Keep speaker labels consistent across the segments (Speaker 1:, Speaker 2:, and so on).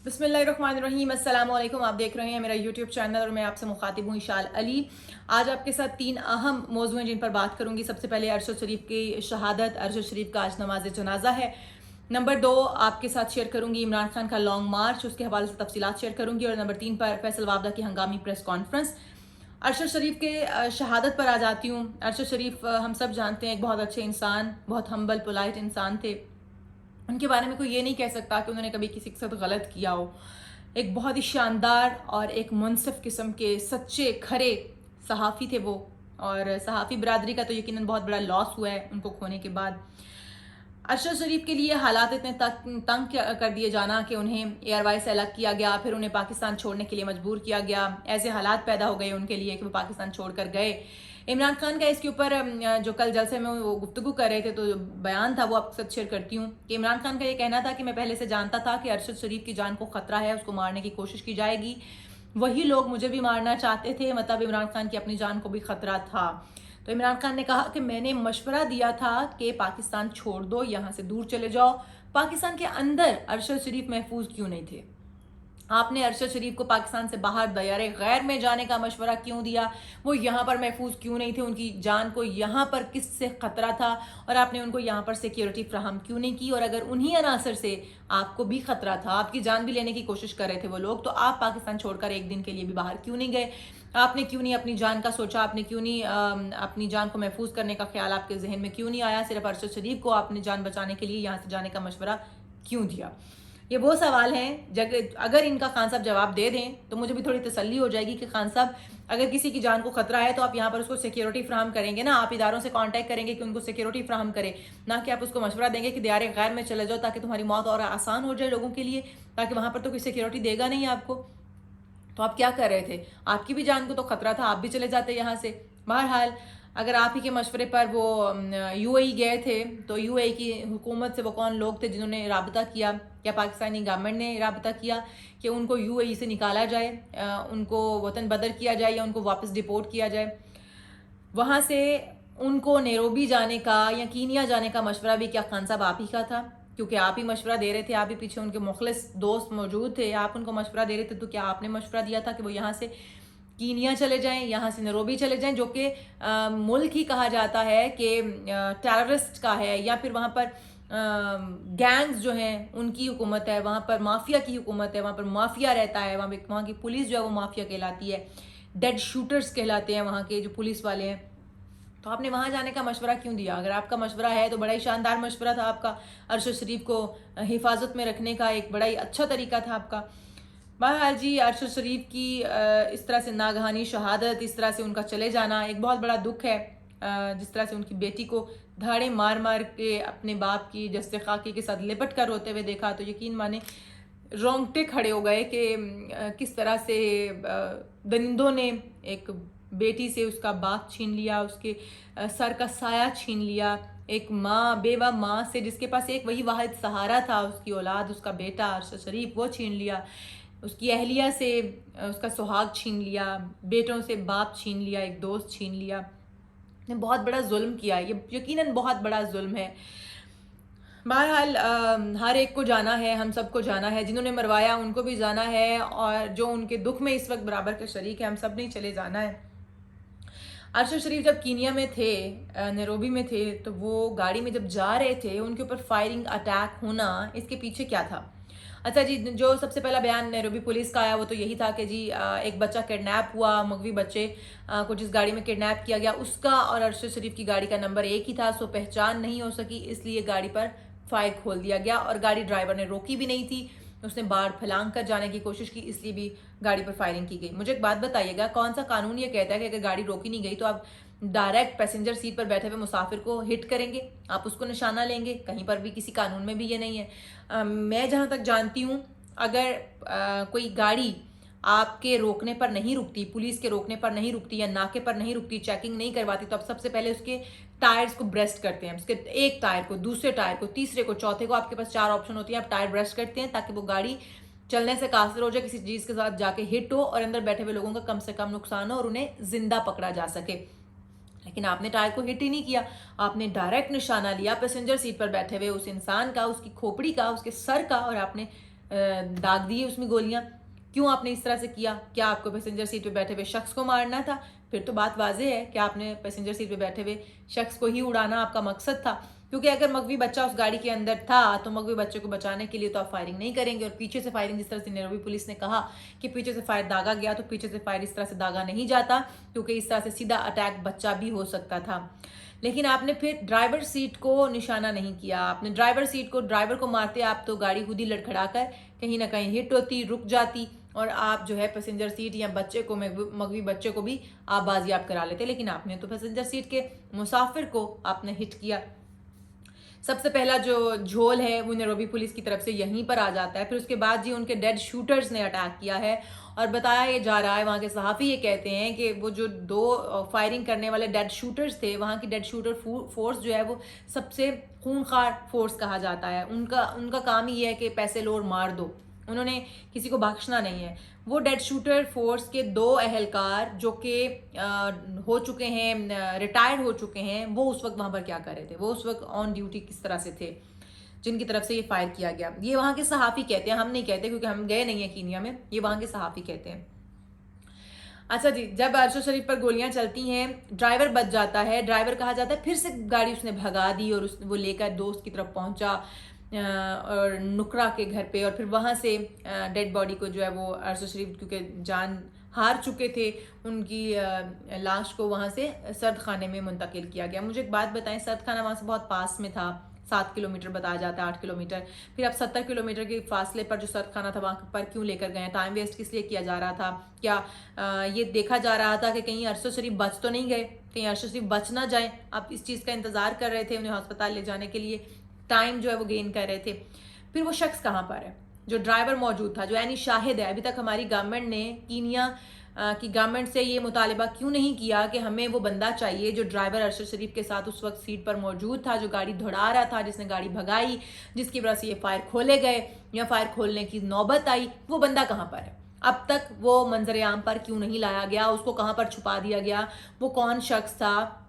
Speaker 1: बिस्मिल्लाहिर्रहमानिर्रहीम, अस्सलाम वालेकुम। आप देख रहे हैं मेरा यूट्यूब चैनल और मैं आपसे मुखातिब हूँ इशाल अली। आज आपके साथ 3 अहम मौज़ू हैं जिन पर बात करूँगी। सबसे पहले अरशद शरीफ की शहादत, अरशद शरीफ का आज नमाज जनाजा है। नंबर 2 आपके साथ शेयर करूँगी इमरान खान का लॉन्ग मार्च, उसके हवाले से तफसीलात शेयर करूँगी। और नंबर 3 पर फैसल वाबदा की हंगामी प्रेस कॉन्फ्रेंस। अरशद शरीफ के शहादत पर आ जाती हूँ। अरशद शरीफ हम सब जानते हैं एक बहुत अच्छे इंसान, बहुत हम्बल पोलाइट इंसान थे। उनके बारे में कोई ये नहीं कह सकता कि उन्होंने कभी किसी के साथ गलत किया हो। एक बहुत ही शानदार और एक मुनसिफ किस्म के सच्चे खरे सहाफ़ी थे वो। और सहाफ़ी बरदरी का तो यकीनन बहुत बड़ा लॉस हुआ है उनको खोने के बाद। अरशद शरीफ के लिए हालात इतने तंग कर दिए जाना कि उन्हें एयरवाई से अलग किया गया, फिर उन्हें पाकिस्तान छोड़ने के लिए मजबूर किया गया। ऐसे हालात पैदा हो गए उनके लिए कि वो पाकिस्तान छोड़कर गए। इमरान खान का इसके ऊपर जो कल जलसे में वो गुफ्तगू कर रहे थे, तो जो बयान था वो आपके साथ शेयर करती हूँ कि इमरान खान का ये कहना था कि मैं पहले से जानता था कि अरशद शरीफ की जान को खतरा है, उसको मारने की कोशिश की जाएगी। वही लोग मुझे भी मारना चाहते थे, मतलब इमरान खान की अपनी जान को भी खतरा था। तो इमरान खान ने कहा कि मैंने मशवरा दिया था कि पाकिस्तान छोड़ दो, यहाँ से दूर चले जाओ। पाकिस्तान के अंदर अरशद शरीफ महफूज क्यों नहीं थे? आपने अरशद शरीफ को पाकिस्तान से बाहर दयारे गैर में जाने का मशवरा क्यों दिया? वो यहाँ पर महफूज क्यों नहीं थे? उनकी जान को यहाँ पर किससे खतरा था और आपने उनको यहाँ पर सिक्योरिटी फ्राहम क्यों नहीं की? और अगर उन्हीं अनासर से आपको भी खतरा था, आपकी जान भी लेने की कोशिश कर रहे थे वो लोग, तो आप पाकिस्तान छोड़कर एक दिन के लिए भी बाहर क्यों नहीं गए? आपने क्यों नहीं अपनी जान का सोचा? आपने क्यों नहीं अपनी जान को महफूज करने का ख्याल आपके जहन में क्यों नहीं आया? सिर्फ अरशद शरीफ को आपने जान बचाने के लिए यहाँ से जाने का मशवरा क्यों दिया? ये वो सवाल हैं, अगर इनका खान साहब जवाब दे दें तो मुझे भी थोड़ी तसल्ली हो जाएगी कि खान साहब, अगर किसी की जान को खतरा है तो आप यहाँ पर उसको सिक्योरिटी फ्राहम करेंगे ना, आप इदारों से कांटेक्ट करेंगे कि उनको सिक्योरिटी फ्राहम करें, ना कि आप उसको मशवरा देंगे कि दियारे गैर में चले जाओ ताकि तुम्हारी मौत और आसान हो जाए लोगों के लिए, ताकि वहाँ पर तो कोई सिक्योरिटी देगा नहीं आपको। तो आप क्या कर रहे थे? आपकी भी जान को तो खतरा था, आप भी चले जाते यहाँ से। बहरहाल, अगर आप ही के मशवरे पर वो यूएई गए थे, तो यूएई की हुकूमत से वो कौन लोग थे जिन्होंने राबता किया? क्या पाकिस्तानी गवर्नमेंट ने राबता किया कि उनको यूएई से निकाला जाए, उनको वतन बदर किया जाए या उनको वापस डिपोर्ट किया जाए? वहाँ से उनको नैरोबी जाने का या कीनिया जाने का मशवरा भी क्या खान साहब आप ही का था? क्योंकि आप ही मशवरा दे रहे थे, आप ही पीछे उनके मुखलिस दोस्त मौजूद थे, आप उनको मशवरा दे रहे थे, तो क्या आपने मशवरा दिया था कि वो यहाँ से कीनिया चले जाएं, यहाँ से नैरोबी चले जाएं, जो कि मुल्क ही कहा जाता है कि टेररिस्ट का है, या फिर वहाँ पर गैंग्स जो हैं उनकी हुकूमत है, वहाँ पर माफिया की हुकूमत है, वहाँ पर माफिया रहता है, वहाँ की पुलिस जो है वो माफिया कहलाती है, डेड शूटर्स कहलाते हैं वहाँ के जो पुलिस वाले हैं। तो आपने वहाँ जाने का मशवरा क्यों दिया? अगर आपका मशवरा है तो बड़ा ही शानदार मशवरा था आपका, अरशद शरीफ को हिफाजत में रखने का एक बड़ा ही अच्छा तरीका था आपका। बहरहाल जी, अरशद शरीफ की इस तरह से नागहानी शहादत, इस तरह से उनका चले जाना एक बहुत बड़ा दुख है। जिस तरह से उनकी बेटी को धाड़े मार मार के अपने बाप की जस्ते खाकी के साथ लिपट कर रोते हुए देखा तो यकीन माने रोंगटे खड़े हो गए कि किस तरह से दरिंदों ने एक बेटी से उसका बाप छीन लिया, उसके सर का साया छीन लिया। एक माँ, बेवा माँ से जिसके पास एक वही वाहिद सहारा था, उसकी औलाद, उसका बेटा अरशद शरीफ, वो छीन लिया। उसकी अहलिया से उसका सुहाग छीन लिया, बेटों से बाप छीन लिया, एक दोस्त छीन लिया। ने बहुत बड़ा जुल्म किया, ये यकीनन बहुत बड़ा जुल्म है। बहरहाल हर एक को जाना है, हम सबको जाना है, जिन्होंने मरवाया उनको भी जाना है, और जो उनके दुख में इस वक्त बराबर के शरीक है, हम सब ने चले जाना है। अरशद शरीफ जब कीनिया में थे, नैरोबी में थे, तो वो गाड़ी में जब जा रहे थे, उनके ऊपर फायरिंग अटैक होना, इसके पीछे क्या था? अच्छा जी, जो सबसे पहला बयान नैरोबी पुलिस का आया वो तो यही था कि जी एक बच्चा किडनैप हुआ, मगवी बच्चे को जिस गाड़ी में किडनैप किया गया उसका और अरशद शरीफ की गाड़ी का नंबर एक ही था, सो पहचान नहीं हो सकी, इसलिए गाड़ी पर फायर खोल दिया गया। और गाड़ी ड्राइवर ने रोकी भी नहीं थी, उसने बाढ़ फैलांग कर जाने की कोशिश की, इसलिए भी गाड़ी पर फायरिंग की गई। मुझे एक बात बताइएगा, कौन सा कानून ये कहता है कि अगर गाड़ी रोकी नहीं गई तो आप डायरेक्ट पैसेंजर सीट पर बैठे हुए मुसाफिर को हिट करेंगे, आप उसको निशाना लेंगे? कहीं पर भी किसी कानून में भी ये नहीं है। मैं जहाँ तक जानती हूँ, अगर कोई गाड़ी आपके रोकने पर नहीं रुकती, पुलिस के रोकने पर नहीं रुकती या नाके पर नहीं रुकती, चेकिंग नहीं करवाती, तो आप सबसे पहले उसके टायर्स को ब्रेस्ट करते हैं, उसके एक टायर को, दूसरे टायर को, तीसरे को, चौथे को, आपके पास 4 ऑप्शन होती है, आप टायर ब्रेस्ट करते हैं ताकि वो गाड़ी चलने से कासिर हो जाए, किसी चीज़ के साथ जाके हिट हो और अंदर बैठे हुए लोगों का कम से कम नुकसान हो और उन्हें जिंदा पकड़ा जा सके। लेकिन आपने टायर को हिट ही नहीं किया, आपने डायरेक्ट निशाना लिया पैसेंजर सीट पर बैठे हुए उस इंसान का, उसकी खोपड़ी का, उसके सर का, और आपने दाग दिए उसमें गोलियां। क्यों आपने इस तरह से किया? क्या आपको पैसेंजर सीट पे बैठे हुए शख्स को मारना था? फिर तो बात वाज़ेह है कि आपने पैसेंजर सीट पे बैठे हुए शख्स को ही उड़ाना आपका मकसद था, क्योंकि अगर मगवी बच्चा उस गाड़ी के अंदर था तो मगवी बच्चे को बचाने के लिए तो आप फायरिंग नहीं करेंगे। और पीछे से फायरिंग, जिस तरह से नैरोबी पुलिस ने कहा कि पीछे से फायर दागा गया, तो पीछे से फायर इस तरह से दागा नहीं जाता, क्योंकि इस तरह से सीधा अटैक बच्चा भी हो सकता था। लेकिन आपने फिर ड्राइवर सीट को निशाना नहीं किया। आपने ड्राइवर सीट को, ड्राइवर को मारते आप तो गाड़ी खुद ही लड़खड़ा कर कहीं ना कहीं हिट होती, रुक जाती, और आप जो है पैसेंजर सीट या बच्चे को, मगवी बच्चे को भी आप बाजियाब करा लेते। लेकिन आपने तो पैसेंजर सीट के मुसाफिर को आपने हिट किया। सबसे पहला जो झोल है वो नैरोबी पुलिस की तरफ से यहीं पर आ जाता है। फिर उसके बाद जी उनके डेड शूटर्स ने अटैक किया है, और बताया ये जा रहा है, वहाँ के सहाफ़ी ये कहते हैं कि वो जो 2 फायरिंग करने वाले डेड शूटर्स थे, वहाँ की डेड शूटर फोर्स जो है वो सबसे खूनखार फोर्स कहा जाता है। उनका काम ही है कि पैसे लो और मार दो, उन्होंने किसी को बख्शना नहीं है। वो डेड शूटर फोर्स के 2 अहलकार जो कि हो चुके हैं, रिटायर्ड हो चुके हैं, वो उस वक्त वहाँ पर क्या कर रहे थे, वो उस वक्त ऑन ड्यूटी किस तरह से थे, जिनकी तरफ से ये फायर किया गया। ये वहाँ के सहाफ़ी कहते हैं, हम नहीं कहते क्योंकि हम गए नहीं हैं कीनिया में, ये वहाँ के सहाफ़ी कहते हैं। अच्छा जी, जब अरशद शरीफ पर गोलियां चलती हैं, ड्राइवर बच जाता है। ड्राइवर कहा जाता है फिर से गाड़ी उसने भगा दी और वो लेकर दोस्त की तरफ पहुंचा और नुकरा के घर पे, और फिर वहाँ से डेड बॉडी को जो है वो अरशद शरीफ, क्योंकि जान हार चुके थे, उनकी लाश को वहाँ से सर्द खाने में मुंतकिल किया गया। मुझे एक बात बताएं, सर्द खाना वहाँ से बहुत पास में था, 7 किलोमीटर बताया जाता है, 8 किलोमीटर। फिर अब 70 किलोमीटर के फासले पर जो सर्द खाना था वहाँ पर क्यों लेकर गए? टाइम वेस्ट किस लिए किया जा रहा था? क्या ये देखा जा रहा था कि कहीं अरशद शरीफ बच तो नहीं गए, कहीं अरशद शरीफ बच ना जाए? आप इस चीज़ का इंतज़ार कर रहे थे, उन्हें अस्पताल ले जाने के लिए टाइम जो है वो गेन कर रहे थे। फिर वो शख्स कहाँ पर है जो ड्राइवर मौजूद था, जो यानी शाहिद है? अभी तक हमारी गवर्नमेंट ने, कीनिया की गवर्नमेंट से ये मुतालिबा क्यों नहीं किया कि हमें वो बंदा चाहिए जो ड्राइवर अरशद शरीफ के साथ उस वक्त सीट पर मौजूद था, जो गाड़ी दौड़ा रहा था, जिसने गाड़ी भगाई, जिसकी वजह से ये फायर खोले गए या फायर खोलने की नौबत आई? वो बंदा कहाँ पर है? अब तक वो मंजर आम पर क्यों नहीं लाया गया? उसको कहाँ पर छुपा दिया गया? वो कौन शख्स था?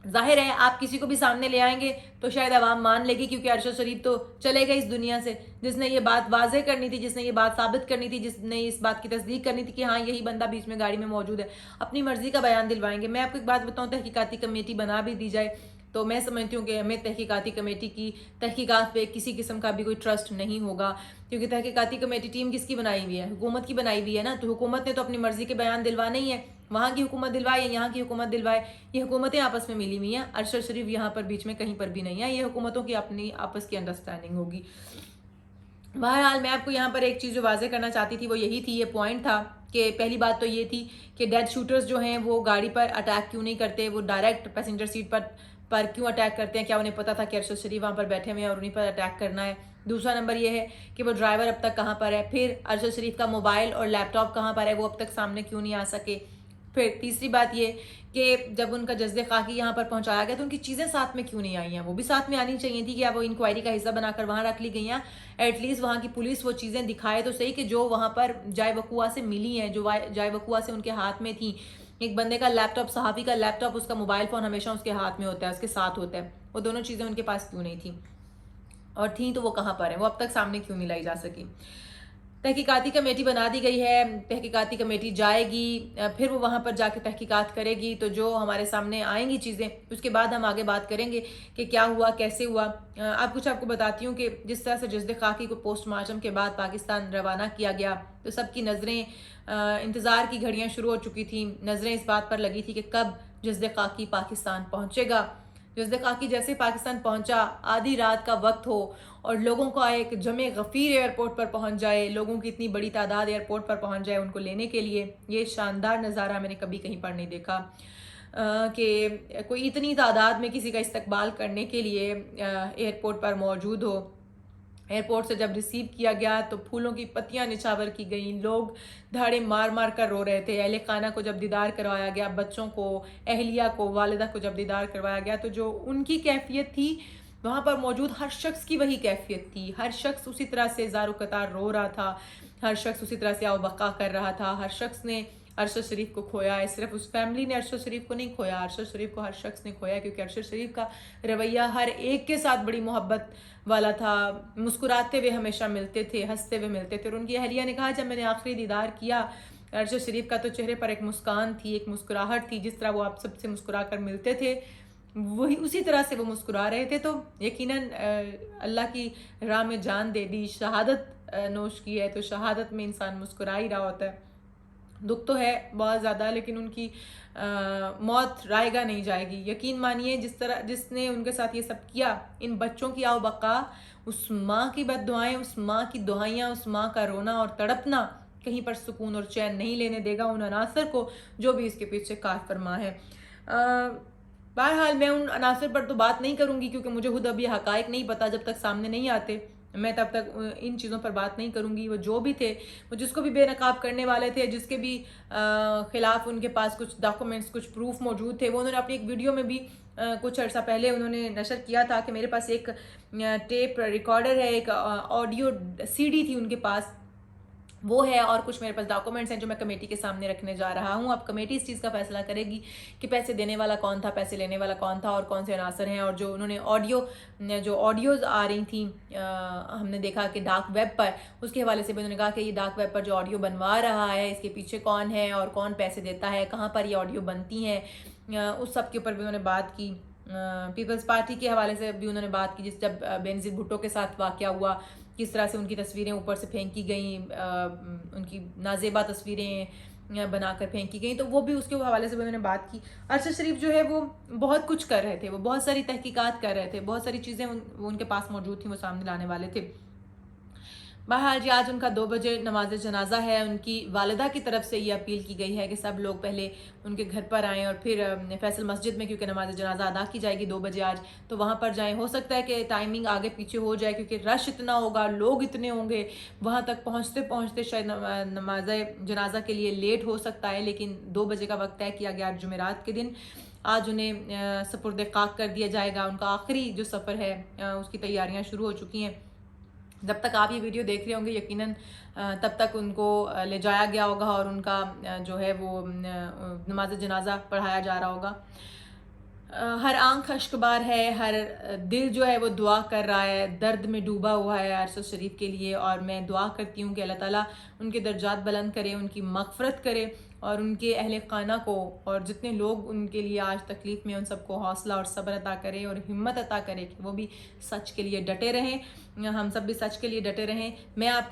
Speaker 1: जाहिर है आप किसी को भी सामने ले आएंगे तो शायद आवाम मान लेगी, क्योंकि अरशद शरीफ तो चले गए इस दुनिया से। जिसने ये बात वाज़ेह करनी थी, जिसने ये बात साबित करनी थी, जिसने इस बात की तस्दीक करनी थी कि हाँ यही बंदा बीच में गाड़ी में मौजूद है, अपनी मर्जी का बयान दिलवाएंगे। मैं आपको एक बात बताऊँ, तहकीकाती कमेटी बना भी दी जाए तो मैं समझती हूँ कि हमें तहकीकाती कमेटी की तहकीकात पे किसी किस्म का भी कोई ट्रस्ट नहीं होगा, क्योंकि तहकीकाती कमेटी टीम किसकी बनाई हुई है? हुकूमत की बनाई हुई है ना। तो हुकूमत ने तो अपनी मर्जी के बयान दिलवाने ही है, वहाँ की हुकूमत दिलवाए या यहाँ की हुकूमत दिलवाए, ये हुकूमतें आपस में मिली हुई हैं। अरशद शरीफ यहाँ पर बीच में कहीं पर भी नहीं है, ये हुकूमतों की अपनी आपस की अंडरस्टैंडिंग होगी। बहरहाल मैं आपको यहाँ पर एक चीज़ जो वाज़ेह करना चाहती थी वो यही थी, ये पॉइंट था कि पहली बात तो ये थी कि डेड शूटर्स जो हैं वो गाड़ी पर अटैक क्यों नहीं करते, वो डायरेक्ट पैसेंजर सीट पर क्यों अटैक करते हैं? क्या उन्हें पता था कि अरशद शरीफ वहाँ पर बैठे हुए हैं और उन्हीं पर अटैक करना है? दूसरा नंबर ये है कि वो ड्राइवर अब तक कहाँ पर है? फिर अरशद शरीफ का मोबाइल और लैपटॉप कहाँ पर है? वो अब तक सामने क्यों नहीं आ सके? फिर तीसरी बात ये कि जब उनका जज्दे खाकी यहाँ पर पहुँचाया गया तो उनकी चीज़ें साथ में क्यों नहीं आई हैं? वो भी साथ में आनी चाहिए थी कि अब वो इंक्वायरी का हिस्सा बनाकर वहाँ रख ली गई हैं। एटलीस्ट वहाँ की पुलिस वो चीज़ें दिखाए तो सही कि जो वहाँ पर जाए वकुआ से मिली हैं, जो जाए वकुआ से उनके हाथ में थी। एक बंदे का लैपटॉप, सहाफ़ी का लैपटॉप, उसका मोबाइल फ़ोन हमेशा उसके हाथ में होता है, उसके साथ होता है, वो दोनों चीज़ें उनके पास क्यों नहीं थी? और थी तो वो कहाँ पर हैं? वो अब तक सामने क्यों नहीं लाई जा सकी? तहकीकाती कमेटी बना दी गई है, तहकीकाती कमेटी जाएगी, फिर वो वहाँ पर जाके तहकीकात करेगी, तो जो हमारे सामने आएंगी चीज़ें उसके बाद हम आगे बात करेंगे कि क्या हुआ, कैसे हुआ। आपको बताती हूँ कि जिस तरह से जज्दे खाकी को पोस्टमार्टम के बाद पाकिस्तान रवाना किया गया तो सबकी नज़रें, इंतज़ार की घड़ियाँ शुरू हो चुकी थी, नज़रें इस बात पर लगी थी कि कब जज्दे खाकी पाकिस्तान पहुँचेगा। जज्दे खाकी जैसे पाकिस्तान पहुंचा, आधी रात का वक्त हो और लोगों का एक जमे गफ़ीर एयरपोर्ट पर पहुंच जाए, लोगों की इतनी बड़ी तादाद एयरपोर्ट पर पहुंच जाए उनको लेने के लिए, ये शानदार नज़ारा मैंने कभी कहीं पर नहीं देखा कि कोई इतनी तादाद में किसी का इस्तकबाल करने के लिए एयरपोर्ट पर मौजूद हो। एयरपोर्ट से जब रिसीव किया गया तो फूलों की पत्तियां निछावर की गई, लोग धाड़े मार मार कर रो रहे थे। अहले खाना को जब दीदार करवाया गया, बच्चों को, अहलिया को, वालिदा को जब दीदार करवाया गया तो जो उनकी कैफियत थी वहाँ पर मौजूद हर शख्स की वही कैफियत थी। हर शख्स उसी तरह से ज़ारो कतार रो रहा था, हर शख्स उसी तरह से आवबका कर रहा था, हर शख्स ने अरशद शरीफ को खोया है। सिर्फ उस फैमिली ने अरशद शरीफ को नहीं खोया, अरशद शरीफ को हर शख्स ने खोया, क्योंकि अरशद शरीफ का रवैया हर एक के साथ बड़ी मोहब्बत वाला था। मुस्कुराते हुए हमेशा मिलते थे, हंसते हुए मिलते थे। और उनकी अहलिया ने कहा, जब मैंने आखिरी दीदार किया अरशद शरीफ का, तो चेहरे पर एक मुस्कान थी, एक मुस्कुराहट थी। जिस तरह वो आप सबसे मुस्कुरा कर मिलते थे, वही उसी तरह से वो मुस्कुरा रहे थे। तो यकीनन अल्लाह की राह में जान दे दी, शहादत नोश की है, तो शहादत में इंसान मुस्कुरा ही रहा होता है। दुख तो है बहुत ज़्यादा, लेकिन उनकी मौत रायगा नहीं जाएगी। यकीन मानिए, जिसने उनके साथ ये सब किया, इन बच्चों की आओ बका, उस माँ की बद्दुआएं, उस माँ की दुआइयाँ, उस माँ का रोना और तड़पना कहीं पर सुकून और चैन नहीं लेने देगा उन अनासर को जो भी इसके पीछे कार फरमा है। बहरहाल मैं उन अनासर पर तो बात नहीं करूँगी, क्योंकि मुझे खुद अभी हकायक नहीं पता। जब तक सामने नहीं आते मैं तब तक इन चीज़ों पर बात नहीं करूँगी। वो जो भी थे, वो जिसको भी बेनकाब करने वाले थे, जिसके भी ख़िलाफ़ उनके पास कुछ डॉक्यूमेंट्स, कुछ प्रूफ मौजूद थे, वो उन्होंने अपनी एक वीडियो में भी कुछ अर्सा पहले उन्होंने नशर किया था कि मेरे पास एक टेप रिकॉर्डर है, एक ऑडियो CD थी उनके पास, वो है, और कुछ मेरे पास डॉक्यूमेंट्स हैं जो मैं कमेटी के सामने रखने जा रहा हूँ। अब कमेटी इस चीज़ का फैसला करेगी कि पैसे देने वाला कौन था, पैसे लेने वाला कौन था, और कौन से अनासर हैं। और जो उन्होंने जो ऑडियोज़ आ रही थी, हमने देखा कि डार्क वेब पर, उसके हवाले से भी उन्होंने कहा कि ये डार्क वेब पर जो ऑडियो बनवा रहा है, इसके पीछे कौन है और कौन पैसे देता है, कहाँ पर ये ऑडियो बनती हैं, उस सब के ऊपर भी उन्होंने बात की। पीपल्स पार्टी के हवाले से भी उन्होंने बात की, जब बेनज़ीर भुट्टो के साथ वाक़या हुआ, किस तरह से उनकी तस्वीरें ऊपर से फेंकी गई, उनकी नाजेबा तस्वीरें बनाकर फेंकी गई, तो वो भी उसके हवाले से भी उन्होंने बात की। अरशद शरीफ जो है वो बहुत कुछ कर रहे थे, वो बहुत सारी तहकीकात कर रहे थे, बहुत सारी चीज़ें उनके पास मौजूद थी, वो सामने लाने वाले थे। बहरहाल जी, आज उनका 2 बजे नमाज जनाजा है। उनकी वालिदा की तरफ से ये अपील की गई है कि सब लोग पहले उनके घर पर आएँ और फिर फैसल मस्जिद में, क्योंकि नमाज जनाजा अदा की जाएगी 2 बजे आज, तो वहाँ पर जाएँ। हो सकता है कि टाइमिंग आगे पीछे हो जाए, क्योंकि रश इतना होगा, लोग इतने होंगे, वहाँ तक पहुँचते पहुँचते शायद नमाज जनाजा के लिए लेट हो सकता है। लेकिन 2 बजे का वक्त तय किया गया आज जुमेरात के दिन। आज उन्हें सपुर्द खाक कर दिया जाएगा। उनका आखिरी जो सफ़र है उसकी तैयारियाँ शुरू हो चुकी हैं। जब तक आप ये वीडियो देख रहे होंगे, यकीनन तब तक उनको ले जाया गया होगा और उनका जो है वो नमाज जनाजा पढ़ाया जा रहा होगा। हर आंख अश्कबार है, हर दिल जो है वो दुआ कर रहा है, दर्द में डूबा हुआ है अरशद शरीफ के लिए। और मैं दुआ करती हूँ कि अल्लाह ताला उनके दर्जात बुलंद करे, उनकी मग़फ़रत करे, और उनके अहले खाना को और जितने लोग उनके लिए आज तकलीफ़ में, उन सबको हौसला और सब्र अता करे और हिम्मत अता करे कि वो भी सच के लिए डटे रहें, हम सब भी सच के लिए डटे रहें। मैं आपके